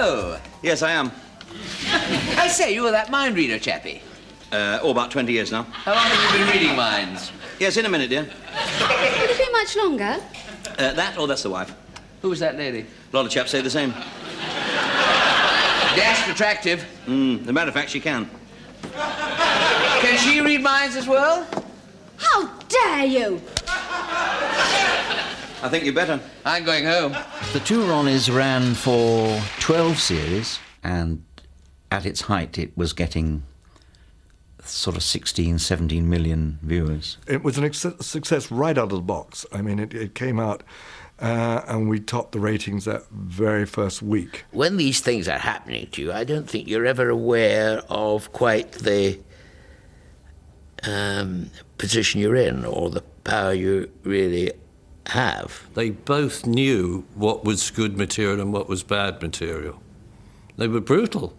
Hello! Yes, I am. I say, you were that mind reader chappie. About 20 years now. How long have you been reading minds? Yes, in a minute, dear. Would it be much longer? That or that's the wife. Who was that lady? A lot of chaps say the same. Dashed attractive. As a matter of fact, she can. Can she read minds as well? How dare you! I think you better. I'm going home. The two Ronnies ran for 12 series, and at its height it was getting sort of 16, 17 million viewers. It was an success right out of the box. I mean, it came out and we topped the ratings that very first week. When these things are happening to you, I don't think you're ever aware of quite the position you're in or the power you really have. They both knew what was good material and what was bad material. They were brutal,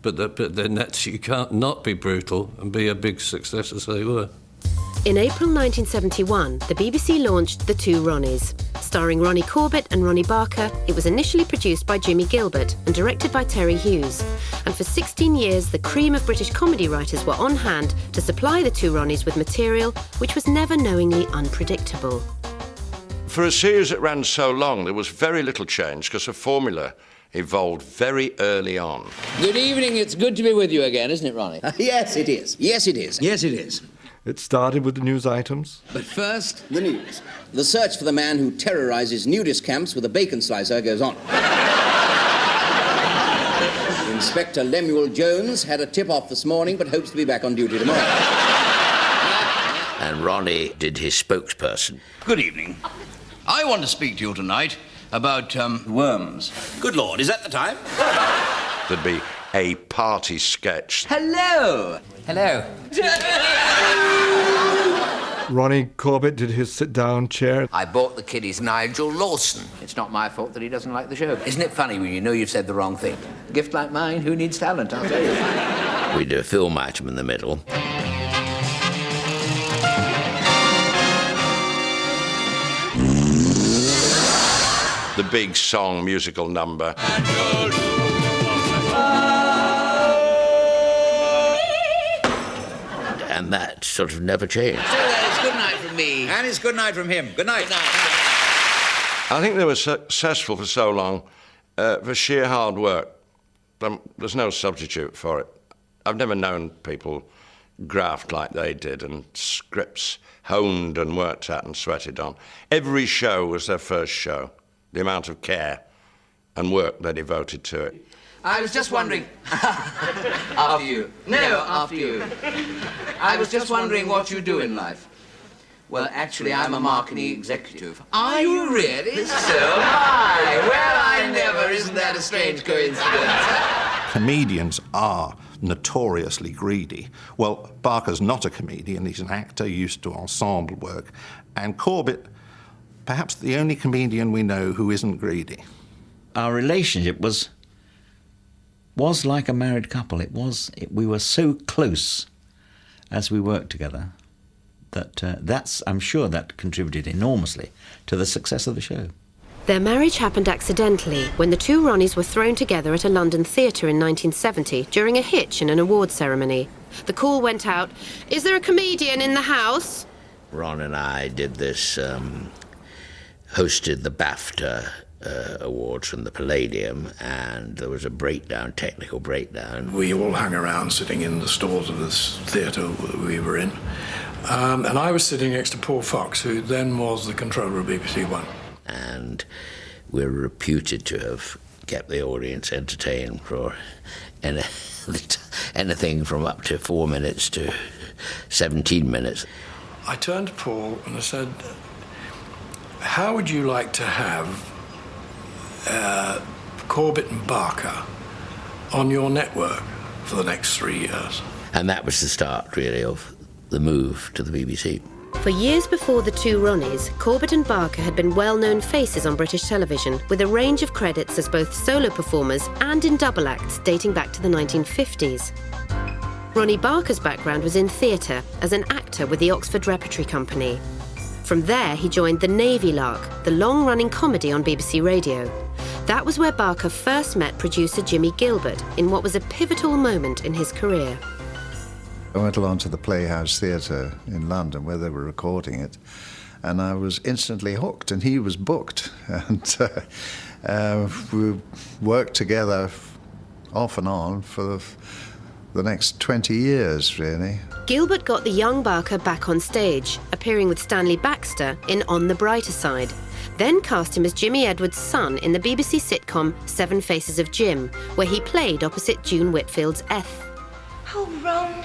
but then you can't not be brutal and be a big success as they were. In April 1971, the BBC launched The Two Ronnies. Starring Ronnie Corbett and Ronnie Barker, it was initially produced by Jimmy Gilbert and directed by Terry Hughes. And for 16 years, the cream of British comedy writers were on hand to supply The Two Ronnies with material which was never knowingly unpredictable. For a series that ran so long, there was very little change because the formula evolved very early on. Good evening. It's good to be with you again, isn't it, Ronnie? Yes, it is. Yes, it is. Yes, it is. It started with the news items. But first, the news. The search for the man who terrorizes nudist camps with a bacon slicer goes on. Inspector Lemuel Jones had a tip-off this morning, but hopes to be back on duty tomorrow. And Ronnie did his spokesperson. Good evening. I want to speak to you tonight about worms. Good Lord, is that the time? There'd be a party sketch. Hello! Hello. Ronnie Corbett did his sit-down chair. I bought the kiddies Nigel Lawson. It's not my fault that he doesn't like the show. Isn't it funny when you know you've said the wrong thing? A gift like mine, who needs talent, I'll tell you. We did a film item in the middle. The big song musical number. And that sort of never changed. So it's good night from me. And it's good night from him. Good night. Good night. I think they were successful for so long for sheer hard work. There's no substitute for it. I've never known people graft like they did and scripts honed and worked at and sweated on. Every show was their first show. The amount of care and work they devoted to it. I was just wondering... After you. No, after you. I was just wondering what you do in life. Well, actually, I'm a marketing executive. Are you really? So am I. Well, I never. Isn't that a strange coincidence? Comedians are notoriously greedy. Well, Barker's not a comedian. He's an actor used to ensemble work. And Corbett, perhaps the only comedian we know who isn't greedy. Our relationship was like a married couple. We were so close as we worked together that I'm sure that contributed enormously to the success of the show. Their marriage happened accidentally when the two Ronnies were thrown together at a London theatre in 1970 during a hitch in an award ceremony. The call went out, "Is there a comedian in the house?" Ron and I did this, hosted the BAFTA awards from the Palladium, and there was a technical breakdown. We all hung around sitting in the stalls of this theatre we were in, and I was sitting next to Paul Fox, who then was the controller of BBC One. And we're reputed to have kept the audience entertained for anything from up to 4 minutes to 17 minutes. I turned to Paul and I said, how would you like to have Corbett and Barker on your network for the next 3 years? And that was the start, really, of the move to the BBC. For years before the two Ronnies, Corbett and Barker had been well-known faces on British television, with a range of credits as both solo performers and in double acts dating back to the 1950s. Ronnie Barker's background was in theatre, as an actor with the Oxford Repertory Company. From there, he joined The Navy Lark, the long-running comedy on BBC Radio. That was where Barker first met producer Jimmy Gilbert in what was a pivotal moment in his career. I went along to the Playhouse Theatre in London where they were recording it, and I was instantly hooked, and he was booked. And we worked together off and on for the next 20 years, really. Gilbert got the young Barker back on stage, appearing with Stanley Baxter in On the Brighter Side, then cast him as Jimmy Edwards' son in the BBC sitcom 7 Faces of Jim, where he played opposite June Whitfield's Eth. Oh, Ron,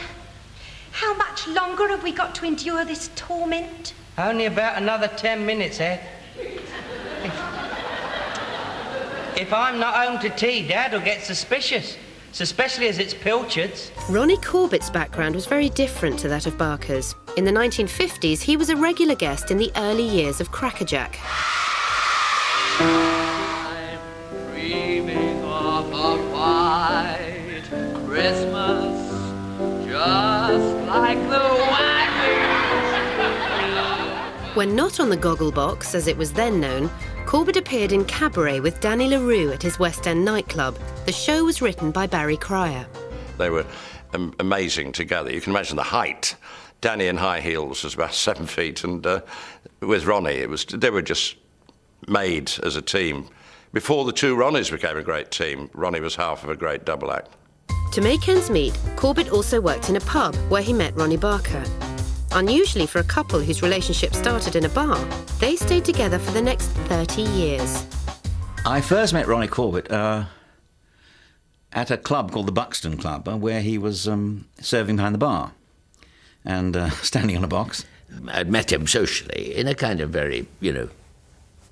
how much longer have we got to endure this torment? Only about another 10 minutes, Ed. If I'm not home to tea, Dad will get suspicious, especially as it's pilchards. Ronnie Corbett's background was very different to that of Barker's. In the 1950s, he was a regular guest in the early years of Crackerjack. I'm dreaming of a white Christmas, just like the white. When not on the Gogglebox, as it was then known, Corbett appeared in Cabaret with Danny LaRue at his West End nightclub. The show was written by Barry Cryer. They were amazing together. You can imagine the height. Danny in high heels was about 7 feet, and with Ronnie, they were just made as a team. Before the two Ronnies became a great team, Ronnie was half of a great double act. To make ends meet, Corbett also worked in a pub where he met Ronnie Barker. Unusually for a couple whose relationship started in a bar, they stayed together for the next 30 years. I first met Ronnie Corbett at a club called the Buxton Club, where he was serving behind the bar and standing on a box. I'd met him socially in a kind of very,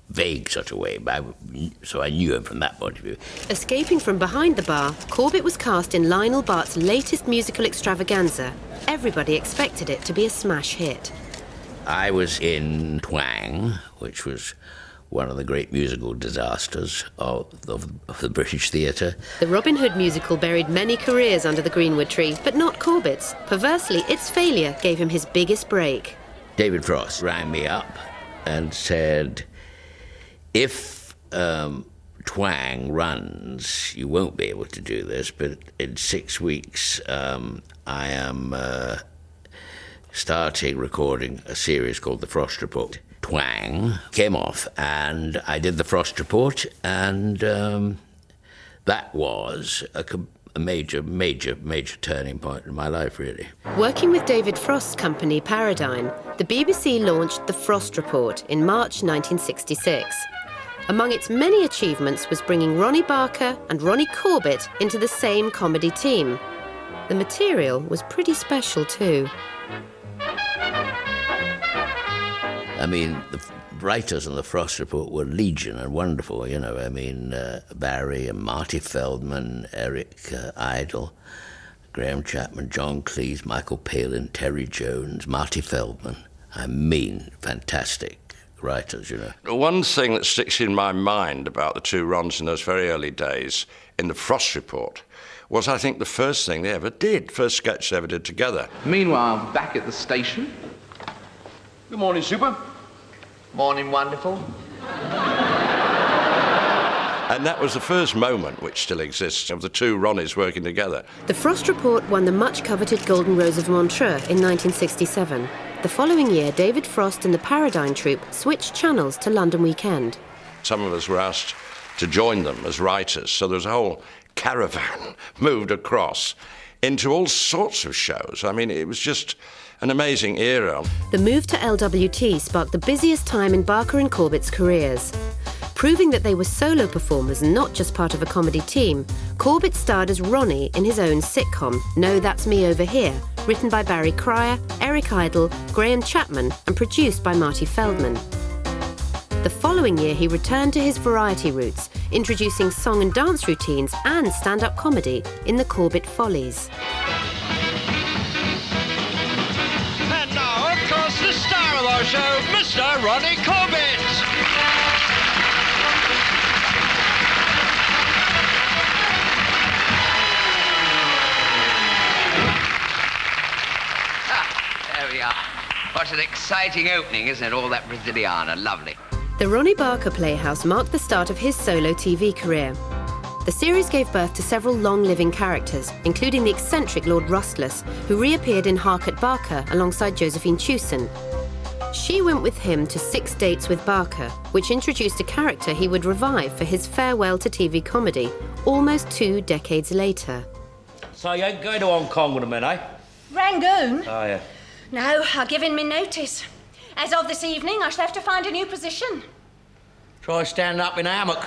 vague sort of way, so I knew him from that point of view. Escaping from behind the bar, Corbett was cast in Lionel Bart's latest musical extravaganza. Everybody expected it to be a smash hit. I was in Twang, which was one of the great musical disasters of the British theatre. The Robin Hood musical buried many careers under the Greenwood tree, but not Corbett's. Perversely, its failure gave him his biggest break. David Frost rang me up and said, if Twang runs, you won't be able to do this, but in 6 weeks I am starting recording a series called The Frost Report. Twang came off, and I did The Frost Report, and that was a major turning point in my life, really. Working with David Frost's company Paradigm, the BBC launched The Frost Report in March 1966. Among its many achievements was bringing Ronnie Barker and Ronnie Corbett into the same comedy team. The material was pretty special too. I mean, the writers on The Frost Report were legion and wonderful, Barry and Marty Feldman, Eric Idle, Graham Chapman, John Cleese, Michael Palin, Terry Jones, Marty Feldman. Fantastic writers, One thing that sticks in my mind about the two Rons in those very early days in The Frost Report was, I think, the first thing they ever did, first sketch they ever did together. Meanwhile, back at the station. Good morning, Super. Morning, wonderful. And that was the first moment, which still exists, of the two Ronnies working together. The Frost Report won the much-coveted Golden Rose of Montreux in 1967. The following year, David Frost and the Paradigm Troupe switched channels to London Weekend. Some of us were asked to join them as writers, so there was a whole caravan moved across into all sorts of shows. I mean, it was just an amazing era. The move to LWT sparked the busiest time in Barker and Corbett's careers. Proving that they were solo performers, not just part of a comedy team, Corbett starred as Ronnie in his own sitcom, No, That's Me Over Here, written by Barry Cryer, Eric Idle, Graham Chapman, and produced by Marty Feldman. The following year, he returned to his variety roots, introducing song and dance routines and stand-up comedy in the Corbett Follies. And now, of course, the star of our show, Mr. Ronnie Corbett. There we are. What an exciting opening, isn't it? All that Braziliana. Lovely. The Ronnie Barker Playhouse marked the start of his solo TV career. The series gave birth to several long-living characters, including the eccentric Lord Rustless, who reappeared in Hark at Barker alongside Josephine Chewson. She went with him to 6 Dates with Barker, which introduced a character he would revive for his farewell to TV comedy, almost 2 decades later. So you ain't going to Hong Kong with a man, eh? Rangoon? Oh, yeah. No, I've given me notice. As of this evening, I shall have to find a new position. Try standing up in a hammock.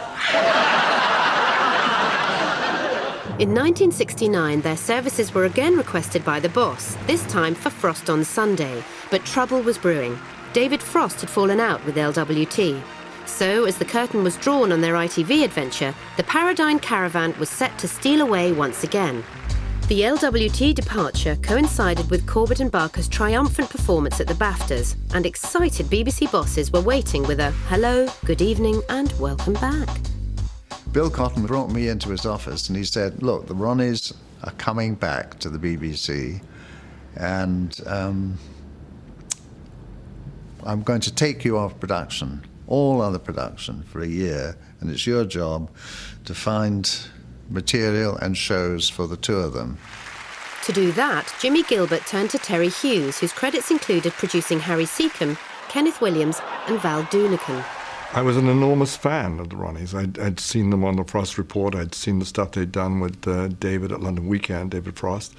In 1969, their services were again requested by the boss, this time for Frost on Sunday. But trouble was brewing. David Frost had fallen out with LWT. So, as the curtain was drawn on their ITV adventure, the Paradigm Caravan was set to steal away once again. The LWT departure coincided with Corbett and Barker's triumphant performance at the BAFTAs, and excited BBC bosses were waiting with a hello, good evening, and welcome back. Bill Cotton brought me into his office and he said, look, the Ronnies are coming back to the BBC, and I'm going to take you off production, all other production, for a year, and it's your job to find material and shows for the 2 of them. To do that, Jimmy Gilbert turned to Terry Hughes, whose credits included producing Harry Seacombe, Kenneth Williams and Val Doonican. I was an enormous fan of the Ronnies. I'd seen them on the Frost Report. I'd seen the stuff they'd done with David at London Weekend, David Frost,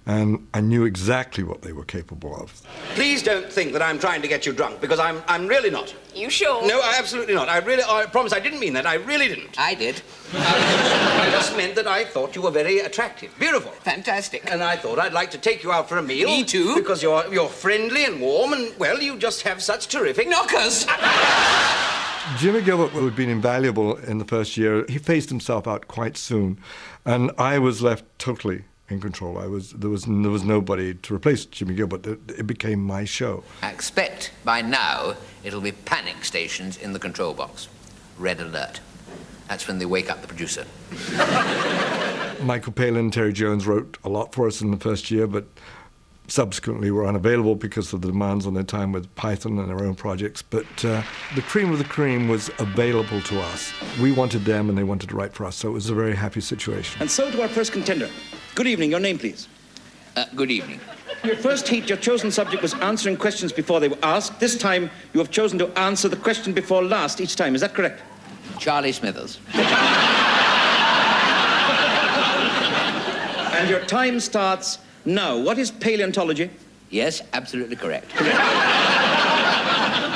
and I knew exactly what they were capable of. Please don't think that I'm trying to get you drunk, because I'm really not. You sure? No, absolutely not. I promise I didn't mean that. I really didn't. I did. I just meant that I thought you were very attractive. Beautiful. Fantastic. And I thought I'd like to take you out for a meal. Me too. Because you're friendly and warm, and, well, you just have such terrific knockers. Jimmy Gilbert would have been invaluable in the first year. He phased himself out quite soon, and I was left totally in control. There was nobody to replace Jimmy Gilbert. It became my show. I expect by now it'll be panic stations in the control box. Red alert. That's when they wake up the producer. Michael Palin and Terry Jones wrote a lot for us in the first year, but subsequently were unavailable because of the demands on their time with Python and their own projects. But the cream of the cream was available to us. We wanted them and they wanted to write for us, so it was a very happy situation. And so to our first contender. Good evening, your name, please. Good evening. Your first heat, your chosen subject was answering questions before they were asked. This time, you have chosen to answer the question before last each time. Is that correct? Charlie Smithers. And your time starts now. What is paleontology? Yes, absolutely correct.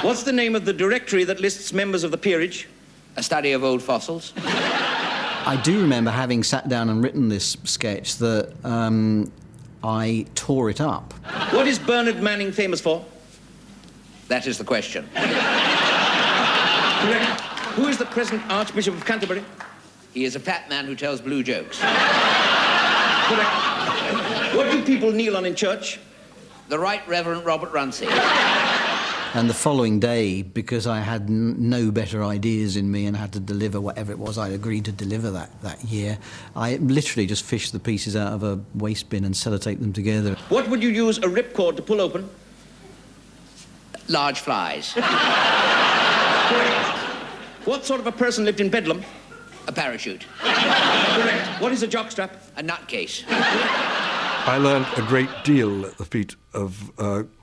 What's the name of the directory that lists members of the peerage? A study of old fossils. I do remember having sat down and written this sketch that I tore it up. What is Bernard Manning famous for? That is the question. Correct. Who is the present Archbishop of Canterbury? He is a fat man who tells blue jokes. Correct. What do people kneel on in church? The Right Reverend Robert Runcie. And the following day, because I had no better ideas in me and had to deliver whatever it was I'd agreed to deliver that year, I literally just fished the pieces out of a waste bin and sellotaped them together. What would you use a ripcord to pull open? Large flies. Correct. What sort of a person lived in Bedlam? A parachute. Correct. What is a jockstrap? A nutcase. I learned a great deal at the feet of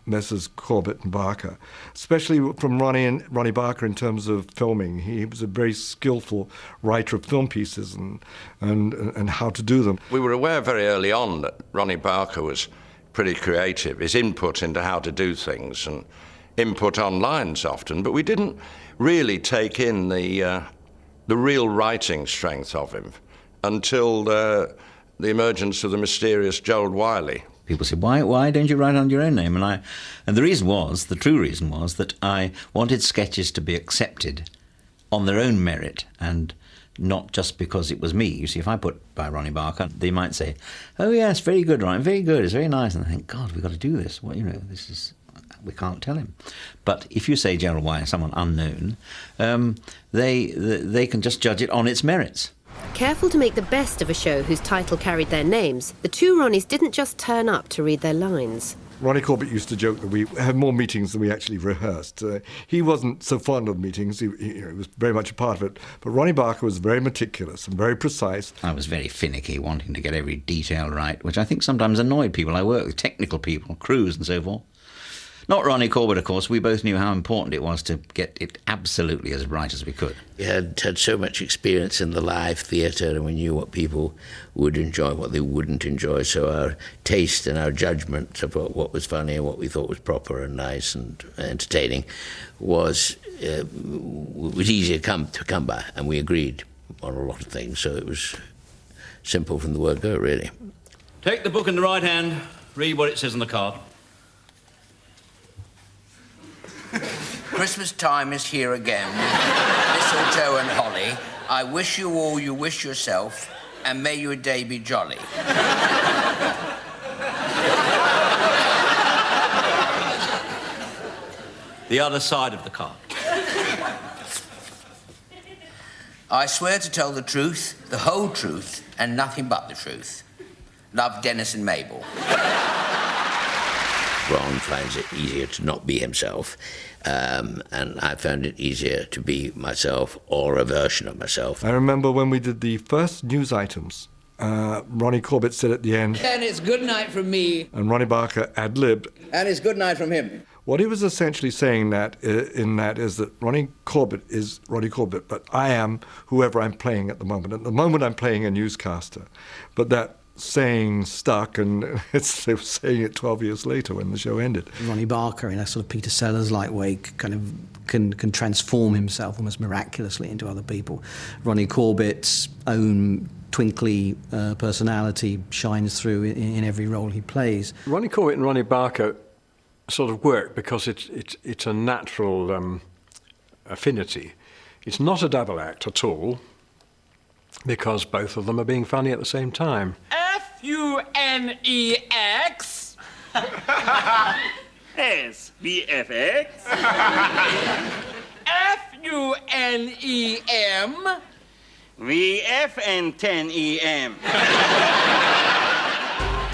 Messrs. Corbett and Barker, especially from Ronnie Barker in terms of filming. He was a very skillful writer of film pieces and how to do them. We were aware very early on that Ronnie Barker was pretty creative, his input into how to do things and input on lines often, but we didn't really take in the real writing strength of him until the emergence of the mysterious Joel Wiley. People said, why don't you write under your own name? And the true reason was that I wanted sketches to be accepted on their own merit and not just because it was me. You see, if I put by Ronnie Barker, they might say, oh yes, very good, Ronnie, very good, it's very nice. And I think, God, we've got to do this. Well, this is... we can't tell him. But if you say Gerald Wiley, someone unknown, they can just judge it on its merits. Careful to make the best of a show whose title carried their names, the 2 Ronnies didn't just turn up to read their lines. Ronnie Corbett used to joke that we had more meetings than we actually rehearsed. He wasn't so fond of meetings. He was very much a part of it. But Ronnie Barker was very meticulous and very precise. I was very finicky, wanting to get every detail right, which I think sometimes annoyed people. I work with technical people, crews and so forth. Not Ronnie Corbett, of course. We both knew how important it was to get it absolutely as right as we could. We had so much experience in the live theatre, and we knew what people would enjoy, what they wouldn't enjoy. So our taste and our judgment about what was funny and what we thought was proper and nice and entertaining was easier to come by, and we agreed on a lot of things. So it was simple from the word go, really. Take the book in the right hand, read what it says on the card. Christmas time is here again with mistletoe and holly. I wish you all you wish yourself, and may your day be jolly. The other side of the card. I swear to tell the truth, the whole truth, and nothing but the truth. Love, Dennis and Mabel. Ron finds it easier to not be himself, and I found it easier to be myself or a version of myself. I remember when we did the first news items, Ronnie Corbett said at the end, And it's good night from me. and Ronnie Barker ad-libbed. And it's good night from him. What he was essentially saying in that is that Ronnie Corbett is Ronnie Corbett, but I am whoever I'm playing at the moment. At the moment, I'm playing a newscaster. But that saying stuck, and they were saying it 12 years later when the show ended. Ronnie Barker, in a sort of Peter Sellers-like way, kind of can transform himself almost miraculously into other people. Ronnie Corbett's own twinkly personality shines through in every role he plays. Ronnie Corbett and Ronnie Barker sort of work because it's a natural affinity. It's not a double act at all, because both of them are being funny at the same time. F-U-N-E-X. S-V-F-X. F-U-N-E-M. V-F-N-10-E-M.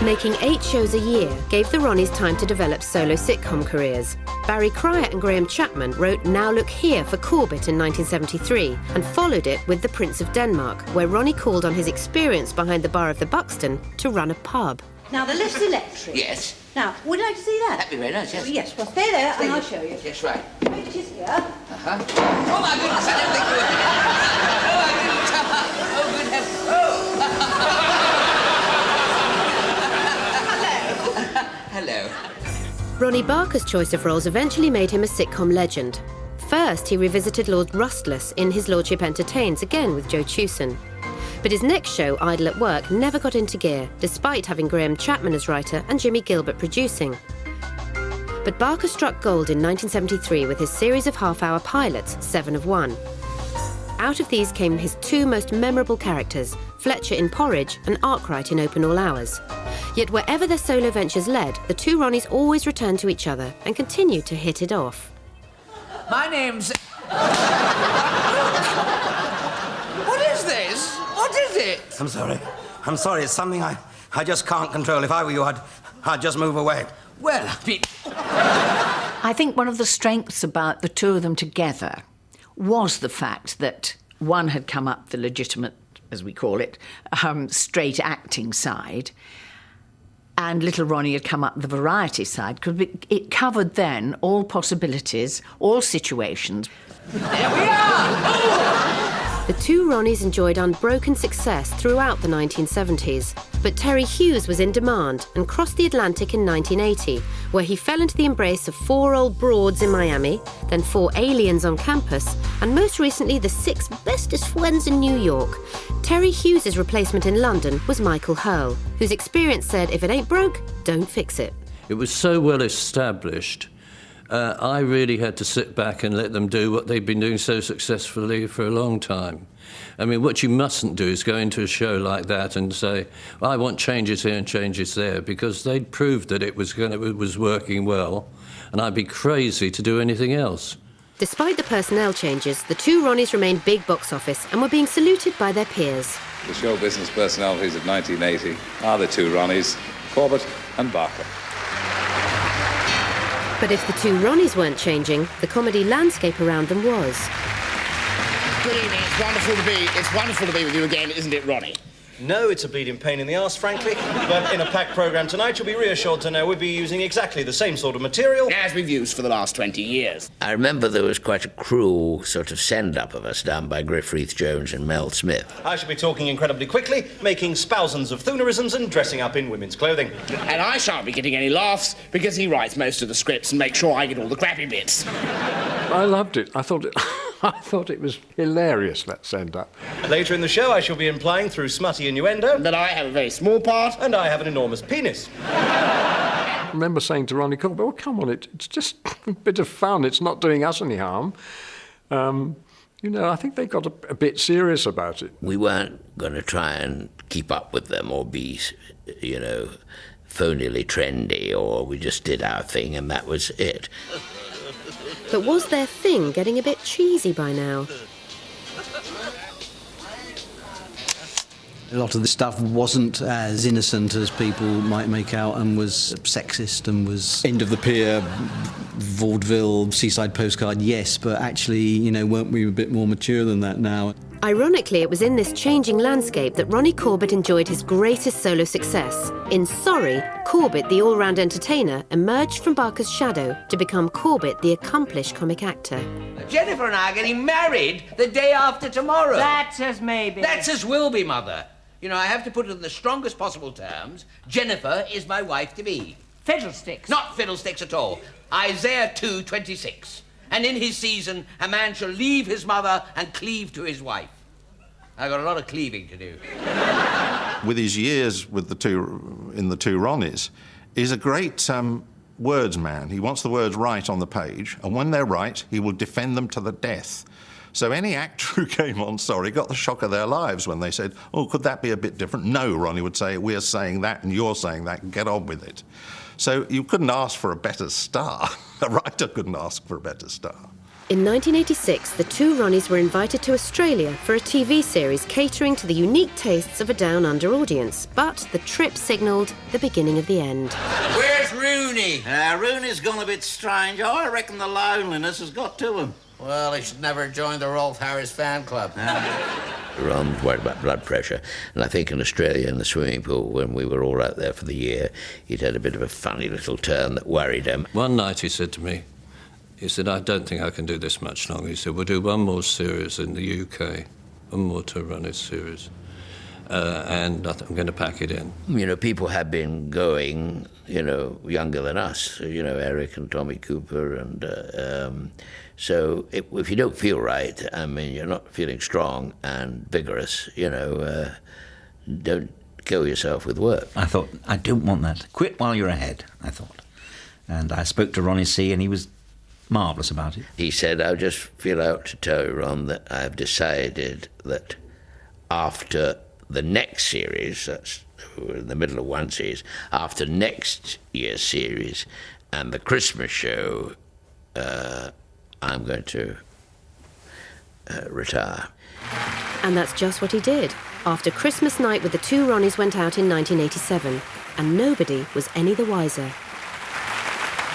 Making 8 shows a year gave the Ronnies time to develop solo sitcom careers. Barry Cryer and Graham Chapman wrote Now Look Here for Corbett in 1973 and followed it with The Prince of Denmark, where Ronnie called on his experience behind the bar of the Buxton to run a pub. Now, the lift's electric. Yes. Now, would you like to see that? That'd be very nice, yes. Oh, yes, well, stay there and I'll show you. Yes, right. Wait, it is here. Uh-huh. Oh, my goodness, I didn't think you were... Oh, I didn't... Oh, good heavens. Oh! Hello. Ronnie Barker's choice of roles eventually made him a sitcom legend. First, he revisited Lord Rustless in His Lordship Entertains, again with Joe Chewson. But his next show, Idle at Work, never got into gear, despite having Graham Chapman as writer and Jimmy Gilbert producing. But Barker struck gold in 1973 with his series of half-hour pilots, 7 of 1. Out of these came his 2 most memorable characters, Fletcher in Porridge and Arkwright in Open All Hours. Yet wherever their solo ventures led, the 2 Ronnies always returned to each other and continued to hit it off. My name's... What is this? What is it? I'm sorry. It's something I just can't control. If I were you, I'd just move away. Well, I think one of the strengths about the 2 of them together was the fact that one had come up the legitimate, as we call it, straight acting side, and little Ronnie had come up the variety side, because it covered then all possibilities, all situations. There we are! The 2 Ronnies enjoyed unbroken success throughout the 1970s, but Terry Hughes was in demand and crossed the Atlantic in 1980, where he fell into the embrace of 4 old broads in Miami, then 4 aliens on campus, and most recently the 6 bestest friends in New York. Terry Hughes' replacement in London was Michael Hurl, whose experience said if it ain't broke, don't fix it. It was so well established. I really had to sit back and let them do what they've been doing so successfully for a long time. I mean, what you mustn't do is go into a show like that and say, well, I want changes here and changes there, because they'd proved that it was working well, and I'd be crazy to do anything else. Despite the personnel changes, the 2 Ronnies remained big box office and were being saluted by their peers. The show business personalities of 1980 are the 2 Ronnies, Corbett and Barker. But if the two Ronnies weren't changing, the comedy landscape around them was. Good evening. It's wonderful to be with you again, isn't it, Ronnie? No, it's a bleeding pain in the arse, frankly. But in a packed programme tonight, you'll be reassured to know we'll be using exactly the same sort of material as we've used for the last 20 years. I remember there was quite a cruel sort of send-up of us done by Griff Rhys-Jones and Mel Smith. I shall be talking incredibly quickly, making spousands of thoonerisms and dressing up in women's clothing. And I shan't be getting any laughs because he writes most of the scripts and makes sure I get all the crappy bits. I loved it. I thought it was hilarious, that send-up. Later in the show, I shall be implying through smutty innuendo that I have a very small part and I have an enormous penis. I remember saying to Ronnie Corbett, "Oh, come on, it's just a bit of fun. It's not doing us any harm." I think they got a bit serious about it. We weren't going to try and keep up with them or be, phonily trendy, or we just did our thing and that was it. But was their thing getting a bit cheesy by now? A lot of the stuff wasn't as innocent as people might make out and was sexist and was end of the pier, vaudeville, seaside postcard, yes, but actually, weren't we a bit more mature than that now? Ironically, it was in this changing landscape that Ronnie Corbett enjoyed his greatest solo success. In Sorry, Corbett, the all-round entertainer, emerged from Barker's shadow to become Corbett, the accomplished comic actor. Jennifer and I are getting married the day after tomorrow. That's as maybe. That's as will be, Mother. I have to put it in the strongest possible terms. Jennifer is my wife-to-be. Fiddlesticks. Not fiddlesticks at all. Isaiah 2:26. And in his season, a man shall leave his mother and cleave to his wife. I've got a lot of cleaving to do. With his years with the two Ronnies, he's a great words man. He wants the words right on the page, and when they're right, he will defend them to the death. So any actor who came on Sorry got the shock of their lives when they said, "Oh, could that be a bit different?" "No," Ronnie would say, "we're saying that and you're saying that, get on with it." So you couldn't ask for a better star. A writer couldn't ask for a better star. In 1986, the two Ronnies were invited to Australia for a TV series catering to the unique tastes of a down-under audience. But the trip signalled the beginning of the end. Where's Rooney? Rooney's gone a bit strange. I reckon the loneliness has got to him. Well, he should never have joined the Rolf Harris fan club. Ron was worried about blood pressure, and I think in Australia in the swimming pool, when we were all out there for the year, he'd had a bit of a funny little turn that worried him. One night he said to me, "I don't think I can do this much longer." He said, "We'll do one more series in the UK, one more Two Ronnies series, and I'm going to pack it in." People have been going, younger than us, Eric and Tommy Cooper, and so if you don't feel right, you're not feeling strong and vigorous, don't kill yourself with work. I thought, I don't want that. Quit while you're ahead, I thought. And I spoke to Ronnie C, and he was marvellous about it. He said, "I just feel out to tell you, Ron, that I've decided that after the next series, that's in the middle of one series, after next year's series and the Christmas show, I'm going to retire." And that's just what he did. After Christmas night with the two Ronnies went out in 1987, and nobody was any the wiser.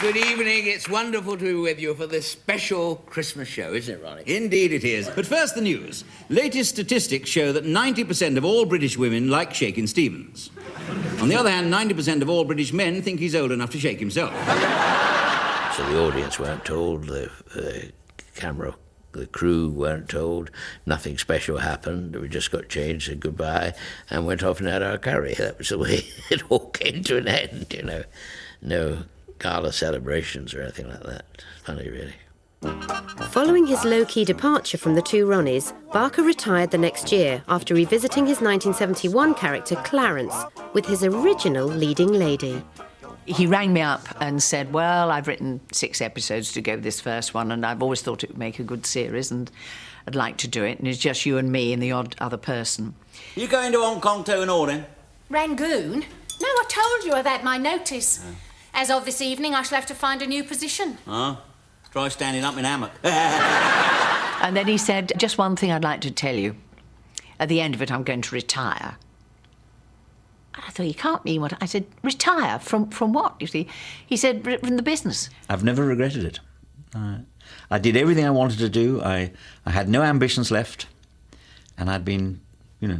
Good evening. It's wonderful to be with you for this special Christmas show, isn't it, Ronnie? Indeed it is. But first, the news. Latest statistics show that 90% of all British women like shaking Stevens. On the other hand, 90% of all British men think he's old enough to shake himself. So the audience weren't told, the crew weren't told, nothing special happened. We just got changed, said goodbye, and went off and had our curry. That was the way it all came to an end, No gala celebrations or anything like that. Funny, really. Following his low-key departure from the two Ronnies, Barker retired the next year after revisiting his 1971 character Clarence with his original leading lady. He rang me up and said, "Well, I've written 6 episodes to go with this first one, and I've always thought it would make a good series, and I'd like to do it, and it's just you and me and the odd other person." You going to Hong Kong too, Norden? Rangoon? No, I told you I've had my notice. As of this evening, I shall have to find a new position. Oh, try standing up in hammock. And then he said, "Just one thing I'd like to tell you. At the end of it, I'm going to retire." I thought, you can't mean what? I said, retire from what, you see? He said, from the business. I've never regretted it. I did everything I wanted to do. I had no ambitions left, and I'd been,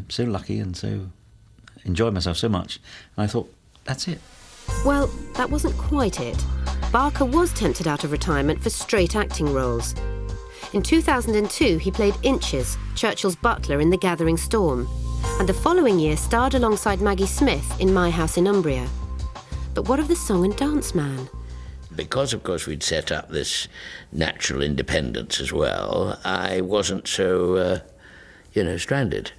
so lucky and so enjoyed myself so much. And I thought, that's it. Well, that wasn't quite it. Barker was tempted out of retirement for straight acting roles. In 2002, he played Inches, Churchill's butler in The Gathering Storm, and the following year starred alongside Maggie Smith in My House in Umbria. But what of the song and dance man? Because, of course, we'd set up this natural independence as well, I wasn't so, stranded.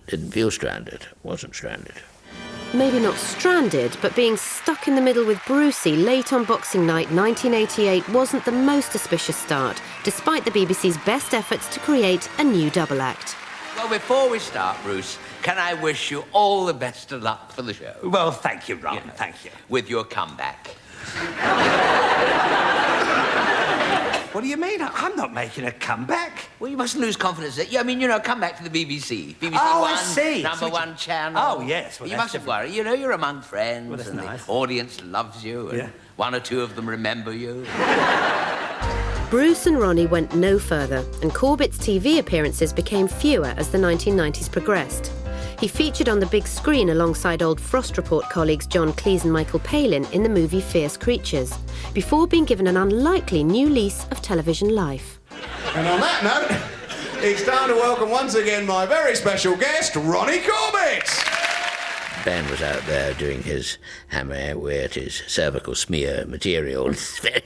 Didn't feel stranded. Wasn't stranded. Maybe not stranded, but being stuck in the middle with Brucey late on Boxing Night 1988 wasn't the most auspicious start, despite the BBC's best efforts to create a new double act. Well, before we start, Bruce, can I wish you all the best of luck for the show? Well, thank you, Ron, thank you. With your comeback. What do you mean? I'm not making a comeback. Well, you mustn't lose confidence. Come back to the BBC. BBC Oh, One, I see. number one channel. Oh, yes. Well, you mustn't worry. You're among friends. Well, that's and nice. The audience loves you. And one or two of them remember you. Bruce and Ronnie went no further, and Corbett's TV appearances became fewer as the 1990s progressed. He featured on the big screen alongside old Frost Report colleagues John Cleese and Michael Palin in the movie Fierce Creatures, before being given an unlikely new lease of television life. And on that note, it's time to welcome once again my very special guest, Ronnie Corbett! Ben was out there doing his hammer away at his cervical smear material. Very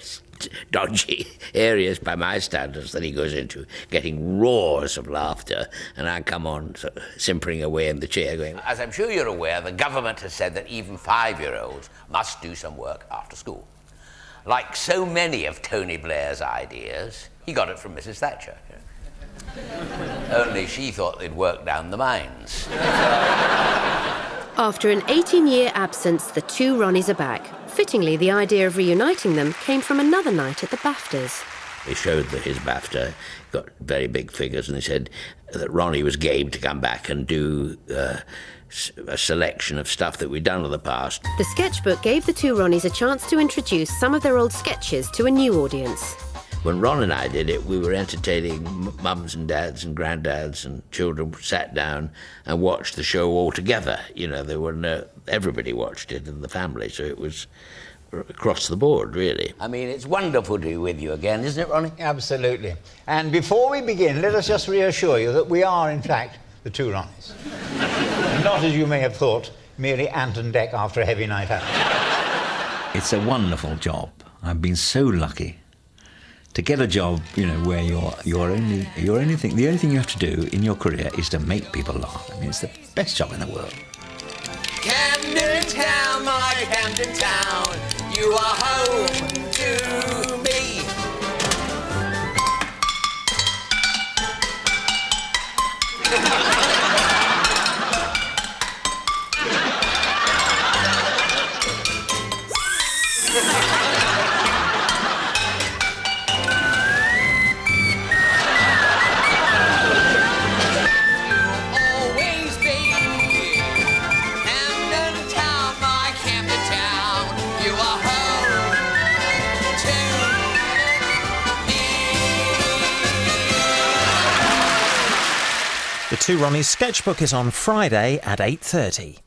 dodgy areas by my standards that he goes into, getting roars of laughter, and I come on simpering away in the chair going, as I'm sure you're aware, the government has said that even 5-year-olds must do some work after school. Like so many of Tony Blair's ideas, he got it from Mrs. Thatcher. Only she thought they'd work down the mines. After an 18-year absence, the two Ronnies are back. Fittingly, the idea of reuniting them came from another night at the BAFTAs. They showed that his BAFTA got very big figures, and they said that Ronnie was game to come back and do a selection of stuff that we'd done in the past. The sketchbook gave the two Ronnies a chance to introduce some of their old sketches to a new audience. When Ron and I did it, we were entertaining mums and dads and granddads, and children sat down and watched the show all together. There were everybody watched it in the family, so it was across the board, really. I mean, it's wonderful to be with you again, isn't it, Ronnie? Absolutely. And before we begin, let us just reassure you that we are, in fact, the two Ronnies. Not, as you may have thought, merely Ant and Dec after a heavy night out. It's a wonderful job. I've been so lucky to get a job, where the only thing you have to do in your career is to make people laugh. I mean, it's the best job in the world. Camden Town, my Camden Town, you are home to me. The Two Ronnies sketchbook is on Friday at 8:30.